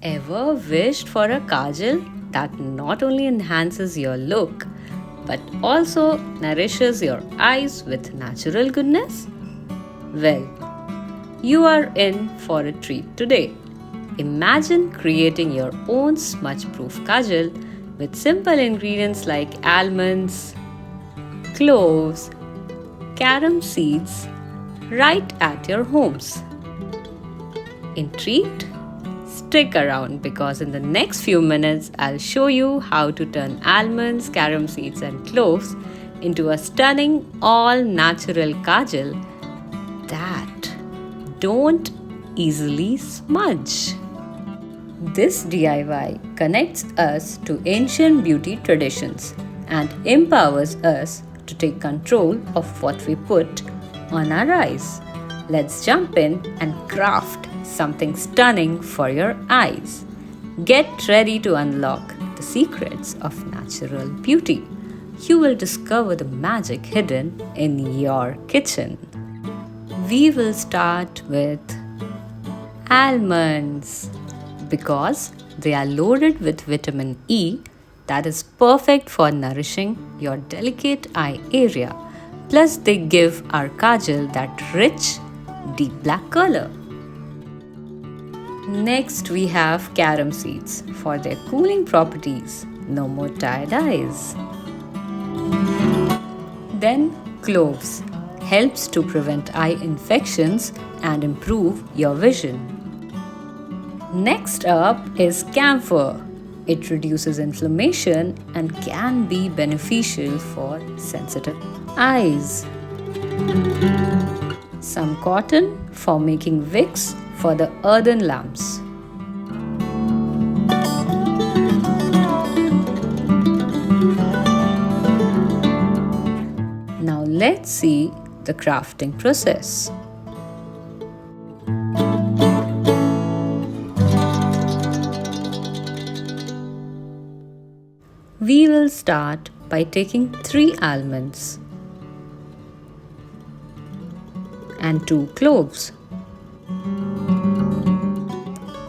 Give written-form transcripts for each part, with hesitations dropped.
Ever wished for a kajal that not only enhances your look but also nourishes your eyes with natural goodness? Well, you are in for a treat today. Imagine creating your own smudge-proof kajal with simple ingredients like almonds, cloves, carom seeds right at your homes. Intrigued? Stick around because in the next few minutes I'll show you how to turn almonds, carom seeds and cloves into a stunning all-natural kajal that don't easily smudge. This DIY connects us to ancient beauty traditions and empowers us to take control of what we put on our eyes. Let's jump in and craft something stunning for your eyes. Get ready to unlock the secrets of natural beauty. You will discover the magic hidden in your kitchen. We will start with almonds because they are loaded with vitamin E that is perfect for nourishing your delicate eye area. Plus, they give our kajal that rich, deep black color. Next, we have carom seeds for their cooling properties. No more tired eyes. Then, cloves helps to prevent eye infections and improve your vision. Next up is camphor. It reduces inflammation and can be beneficial for sensitive eyes. Some cotton for making wicks for the earthen lamps. Now let's see the crafting process. We will start by taking 3 almonds and 2 cloves.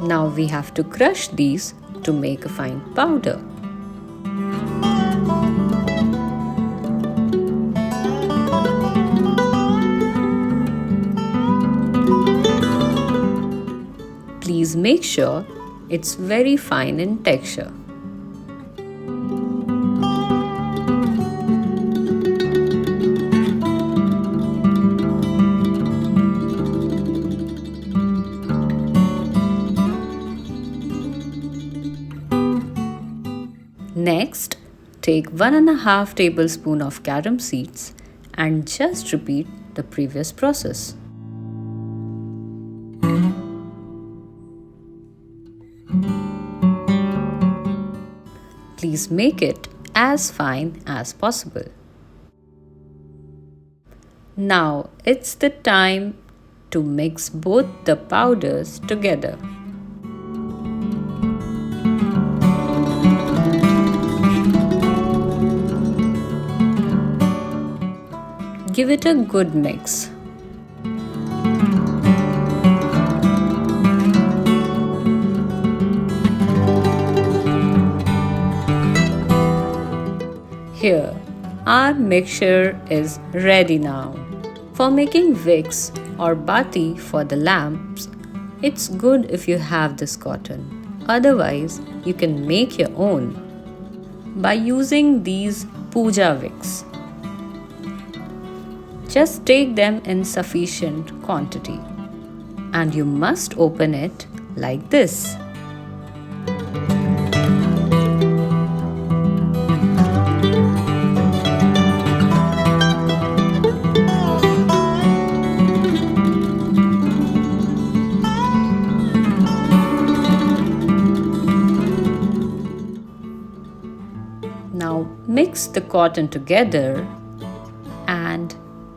Now we have to crush these to make a fine powder. Please make sure it's very fine in texture. Next, take 1.5 tablespoons of carom seeds and just repeat the previous process. Please make it as fine as possible. Now it's the time to mix both the powders together. Give it a good mix. Here, our mixture is ready now. For making wicks or batti for the lamps, it's good if you have this cotton. Otherwise, you can make your own by using these puja wicks. Just take them in sufficient quantity and you must open it like this. Now mix the cotton together and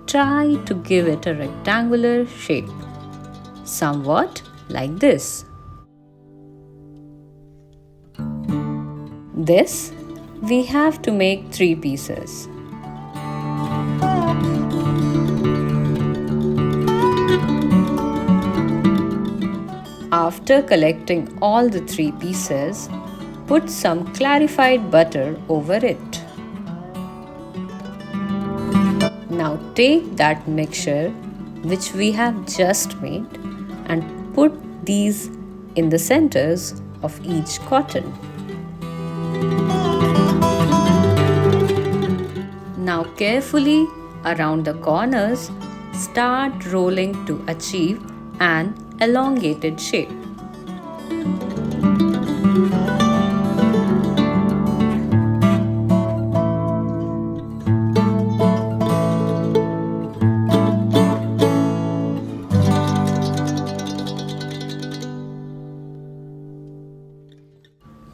try to give it a rectangular shape, somewhat like this. This we have to make 3 pieces. After collecting all the 3 pieces, put some clarified butter over it. Now take that mixture which we have just made and put these in the centers of each cotton. Now carefully around the corners, start rolling to achieve an elongated shape.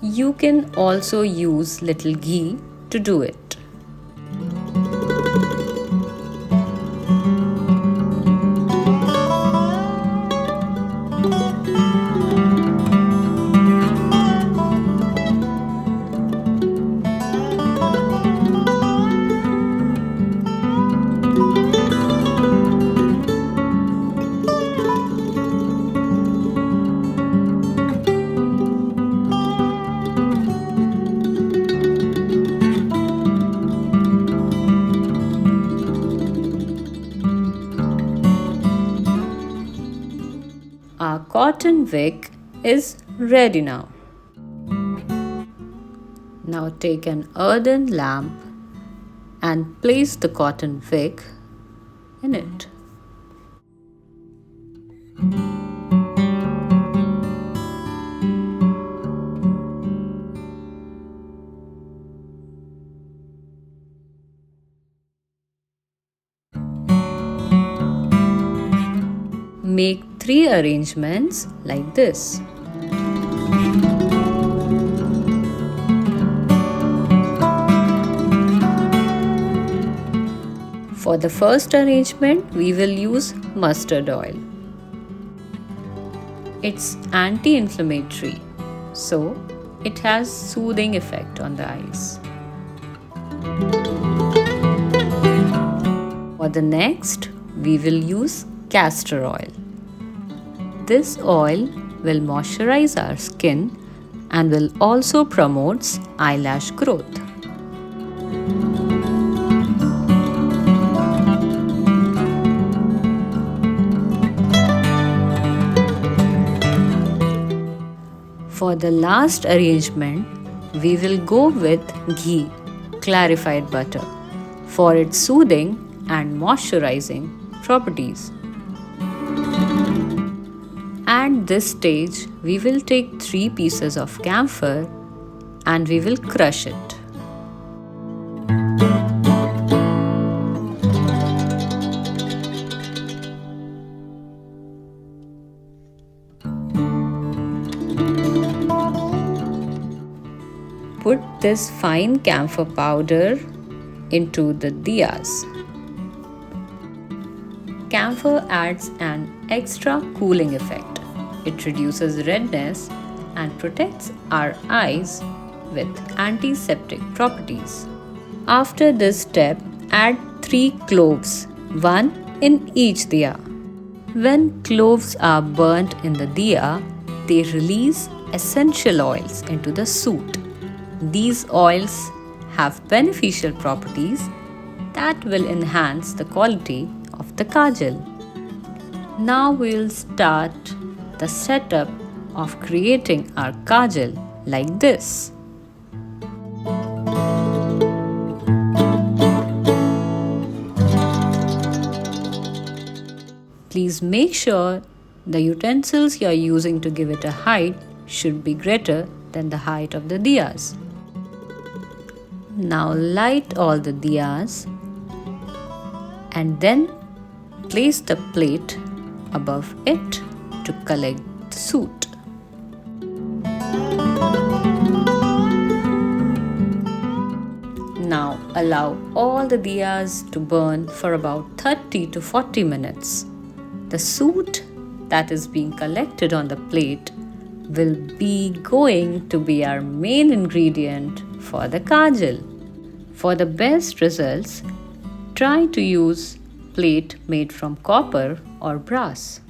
You can also use little ghee to do it. Our cotton wick is ready now. Now take an earthen lamp and place the cotton wick in it. Make 3 arrangements like this. For the first arrangement, we will use mustard oil. It's anti-inflammatory, so it has soothing effect on the eyes. For the next, we will use castor oil. This oil will moisturize our skin and will also promote eyelash growth. For the last arrangement, we will go with ghee, clarified butter, for its soothing and moisturizing properties. At this stage, we will take 3 pieces of camphor and we will crush it. Put this fine camphor powder into the diyas. Camphor adds an extra cooling effect. It reduces redness and protects our eyes with antiseptic properties. After this step, add 3 cloves, 1 in each diya. When cloves are burnt in the diya, they release essential oils into the soot. These oils have beneficial properties that will enhance the quality of the kajal. Now we will start the setup of creating our kajal like this. Please make sure the utensils you are using to give it a height should be greater than the height of the diyas. Now light all the diyas and then place the plate above it to collect the soot. Now allow all the diyas to burn for about 30 to 40 minutes. The soot that is being collected on the plate will be going to be our main ingredient for the kajal. For the best results, try to use plate made from copper or brass.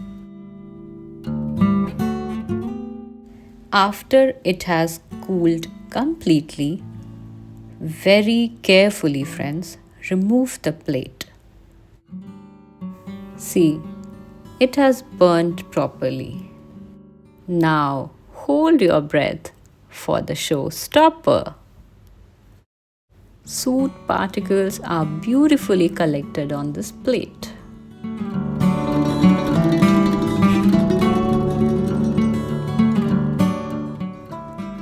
After it has cooled completely, very carefully, friends, remove the plate. See, it has burnt properly. Now hold your breath for the showstopper. Soot particles are beautifully collected on this plate.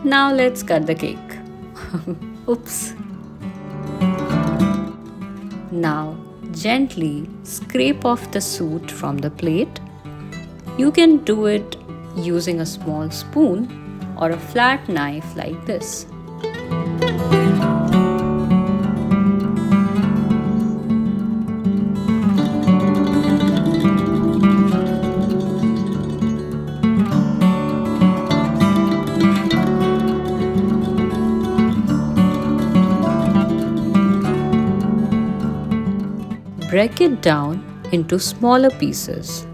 Now let's cut the cake. Oops. Now gently scrape off the soot from the plate. You can do it using a small spoon or a flat knife like this. Break it down into smaller pieces.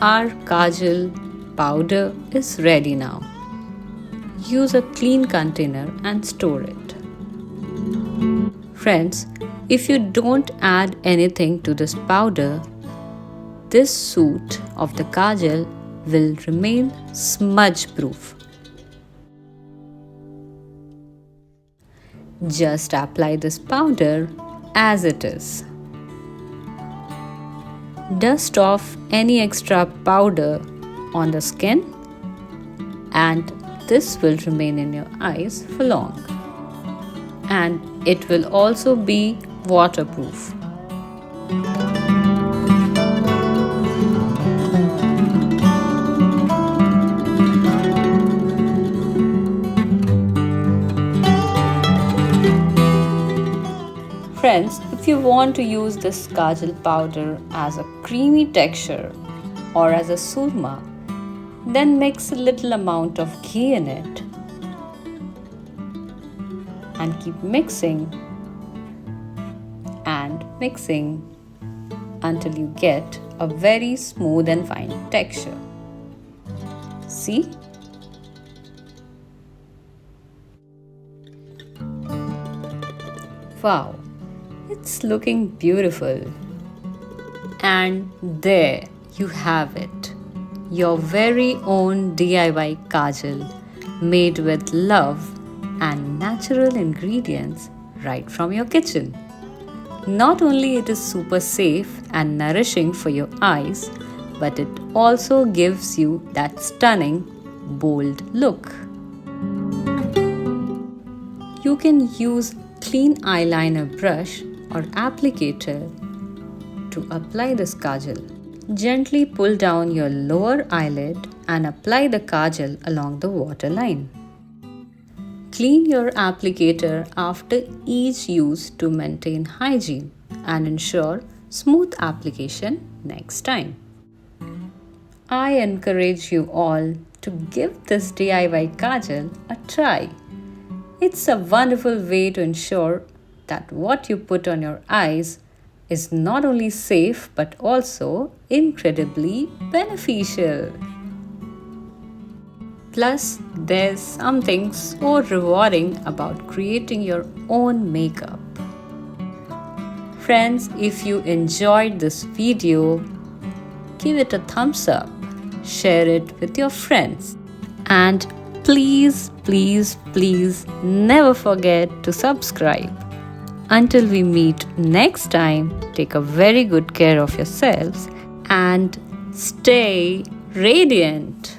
Our kajal powder is ready now. Use a clean container and store it. Friends, if you don't add anything to this powder, this soot of the kajal will remain smudge-proof. Just apply this powder as it is. Dust off any extra powder on the skin, and this will remain in your eyes for long. And it will also be waterproof. Friends, if you want to use this kajal powder as a creamy texture or as a surma, then mix a little amount of ghee in it and keep mixing and mixing until you get a very smooth and fine texture. See? Wow! It's looking beautiful. And there you have it. Your very own DIY kajal made with love and natural ingredients right from your kitchen. Not only it is super safe and nourishing for your eyes, but it also gives you that stunning, bold look. You can use clean eyeliner brush or applicator to apply this kajal. Gently pull down your lower eyelid and apply the kajal along the waterline. Clean your applicator after each use to maintain hygiene and ensure smooth application next time. I encourage you all to give this DIY kajal a try. It's a wonderful way to ensure that what you put on your eyes is not only safe but also incredibly beneficial. Plus, there's something so rewarding about creating your own makeup. Friends, if you enjoyed this video, give it a thumbs up, share it with your friends, and please never forget to subscribe. Until we meet next time, take a very good care of yourselves and stay radiant.